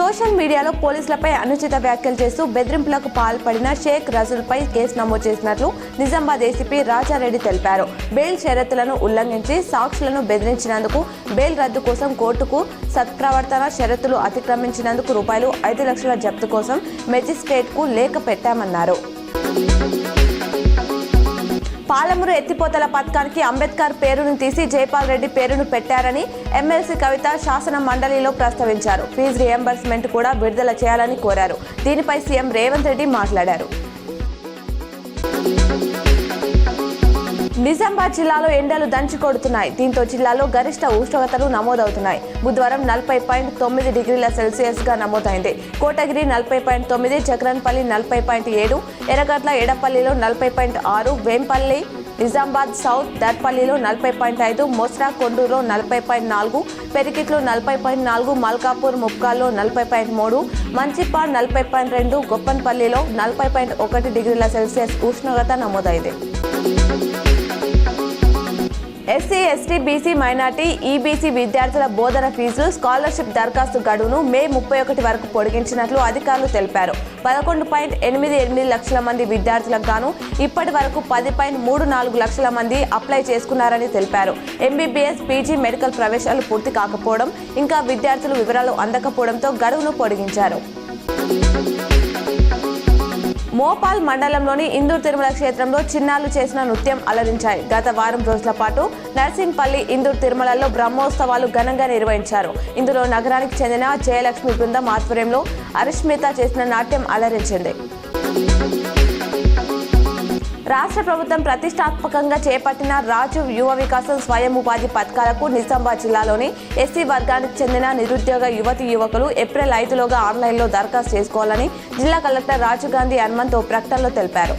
Social మీడియాలో పోలీసులపై అనుచిత వ్యాఖ్యలు చేస్తూ బెదిరింపులకు పాల్పడిన షేక్ రజుల్పై కేసు నమోదు చేసినట్లు నిజామాబాద్ ఏసీపీ రాజారెడ్డి తెలిపారు. బెయిల్ షరతులను ఉల్లంఘించి సాక్షులను బెదిరించినందుకు, బెయిల్ రద్దు కోసం కోర్టుకు సత్ప్రవర్తన షరతులు అతిక్రమించినందుకు ₹5 లక్షల జప్తు కోసం మెజిస్ట్రేట్కు లేఖ పెట్టామన్నారు. పాలమూరు ఎత్తిపోతల పథకానికి అంబేద్కర్ పేరును తీసి జైపాల్ రెడ్డి పేరును పెట్టారని ఎమ్మెల్సీ కవిత శాసన మండలిలో ప్రస్తావించారు. ఫీజు రియంబర్స్మెంట్ కూడా విడుదల చేయాలని కోరారు. దీనిపై సీఎం రేవంత్ రెడ్డి మాట్లాడారు. నిజామాబాద్ జిల్లాలో ఎండలు దంచి కొడుతున్నాయి. దీంతో జిల్లాలో గరిష్ట ఉష్ణోగ్రతలు నమోదవుతున్నాయి. బుధవారం 40.9 డిగ్రీల సెల్సియస్గా నమోదైంది. కోటగిరి 40.9, జగరన్పల్లి 40.7, ఎర్రగడ్ల ఎడపల్లిలో 40.6, వేంపల్లి, నిజామాబాద్ సౌత్ దర్పల్లిలో 40.5, మోస్రా కొండూరులో 40.4, పెరికిట్లో 40.4, మల్కాపూర్ ముప్కాల్లో 40.3, మంచిపాడ్ 40.2, గొప్పన్పల్లిలో 40.1 డిగ్రీల సెల్సియస్ ఉష్ణోగ్రత నమోదైంది. SC, ST, BC, minority, EBC విద్యార్థుల బోధన ఫీజులు, స్కాలర్షిప్ దరఖాస్తు గడువును మే 31 వరకు పొడిగించినట్లు అధికారులు తెలిపారు. 11.88 లక్షల మంది విద్యార్థులకు గాను ఇప్పటి వరకు 10.34 లక్షల మంది అప్లై చేసుకున్నారని తెలిపారు. ఎంబీబీఎస్, పీజీ, మెడికల్ ప్రవేశాలు పూర్తి కాకపోవడం, ఇంకా విద్యార్థుల వివరాలు అందకపోవడంతో గడువును పొడిగించారు. మోపాల్ మండలంలోని ఇందూర్ తిరుమల క్షేత్రంలో చిన్నారులు చేసిన నృత్యం అలరించాయి. గత వారం రోజుల పాటు నర్సింపల్లి, ఇందూర్ తిరుమలలో బ్రహ్మోత్సవాలు ఘనంగా నిర్వహించారు. ఇందులో నగరానికి చెందిన జయలక్ష్మి బృందం ఆధ్వర్యంలో అరిష్మిత చేసిన నాట్యం అలరించింది. రాష్ట్ర ప్రభుత్వం ప్రతిష్టాత్మకంగా చేపట్టిన రాజీవ్ యువ వికాసం స్వయం ఉపాధి పథకాలకు నిజామాబాద్ జిల్లాలోని ఎస్సీ వర్గానికి చెందిన నిరుద్యోగ యువకులు ఏప్రిల్ 5లోగా ఆన్లైన్లో దరఖాస్తు చేసుకోవాలని జిల్లా కలెక్టర్ రాజీవ్ గాంధీ హనుమంత్ ఓ ప్రకటనలో తెలిపారు.